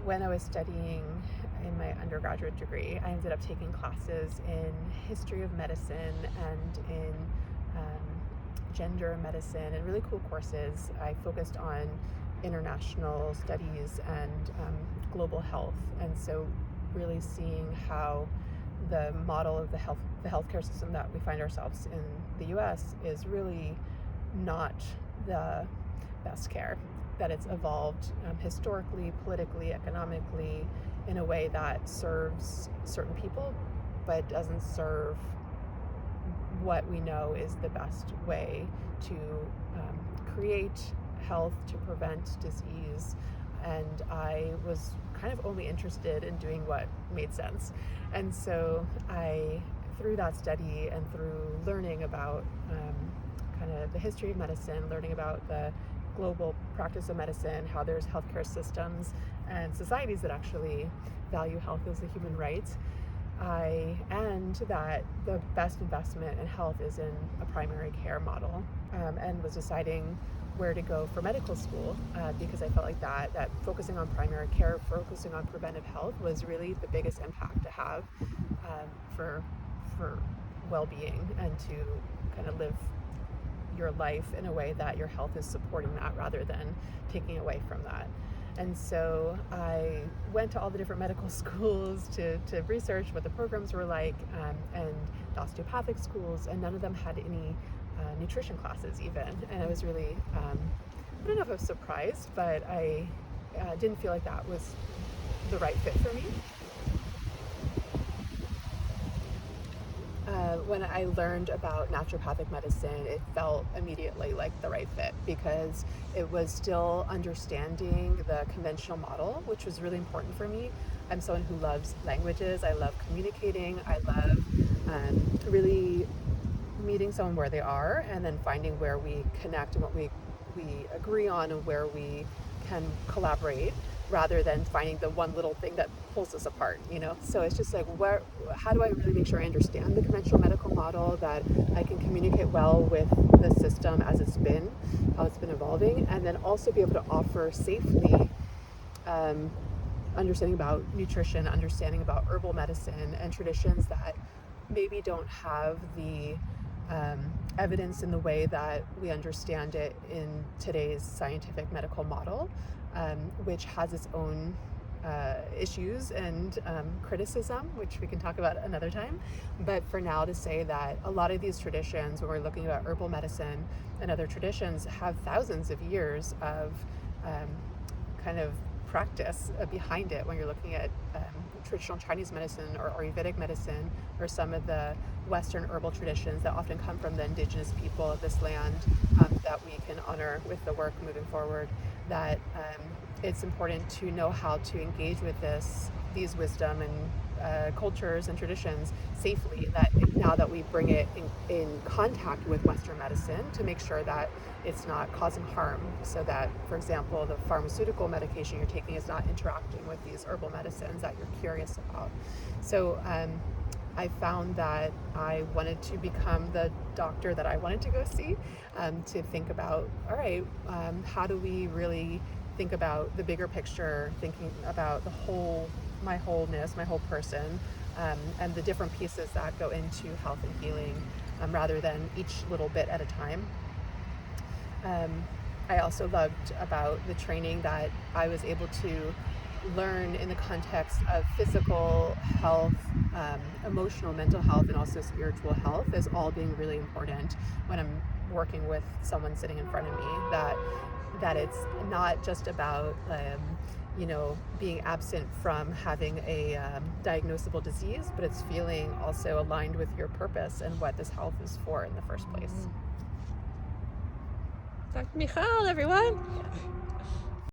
when I was studying in my undergraduate degree, I ended up taking classes in history of medicine and in gender medicine, and really cool courses. I focused on international studies and global health, and so really seeing how the model of the healthcare system that we find ourselves in the US is really not the best care, that it's evolved historically, politically, economically, in a way that serves certain people but doesn't serve what we know is the best way to create health, to prevent disease. And I was kind of only interested in doing what made sense. And so through that study and through learning about kind of the history of medicine, learning about the global practice of medicine, how there's healthcare systems and societies that actually value health as a human right, and that the best investment in health is in a primary care model, and was deciding where to go for medical school, because I felt like that focusing on primary care, focusing on preventive health was really the biggest impact to have for well-being, and to kind of live your life in a way that your health is supporting that rather than taking away from that. And so I went to all the different medical schools to research what the programs were like, and the osteopathic schools, and none of them had any nutrition classes even. And I was really, I don't know if I was surprised, but I didn't feel like that was the right fit for me. When I learned about naturopathic medicine, it felt immediately like the right fit, because it was still understanding the conventional model, which was really important for me. I'm someone who loves languages. I love communicating. I love really meeting someone where they are, and then finding where we connect and what we agree on, and where we can collaborate, rather than finding the one little thing that pulls us apart, you know? So it's just like, how do I really make sure I understand the conventional medical model, that I can communicate well with the system as it's been, how it's been evolving, and then also be able to offer safely understanding about nutrition, understanding about herbal medicine and traditions that maybe don't have the evidence in the way that we understand it in today's scientific medical model, which has its own issues and criticism, which we can talk about another time. But for now, to say that a lot of these traditions, when we're looking at herbal medicine and other traditions, have thousands of years of kind of practice behind it. When you're looking at traditional Chinese medicine or Ayurvedic medicine, or some of the Western herbal traditions that often come from the indigenous people of this land, that we can honor with the work moving forward, that it's important to know how to engage with these wisdom and cultures and traditions safely, that now that we bring it in contact with Western medicine, to make sure that it's not causing harm, so that, for example, the pharmaceutical medication you're taking is not interacting with these herbal medicines that you're curious about. So I found that I wanted to become the doctor that I wanted to go see, to think about, all right, how do we really think about the bigger picture, thinking about my wholeness, my whole person, and the different pieces that go into health and healing, rather than each little bit at a time. I also loved about the training that I was able to learn in the context of physical health, emotional, mental health, and also spiritual health, as all being really important when I'm working with someone sitting in front of me, that it's not just about being absent from having a diagnosable disease, but it's feeling also aligned with your purpose and what this health is for in the first place. Dr. Michal, everyone.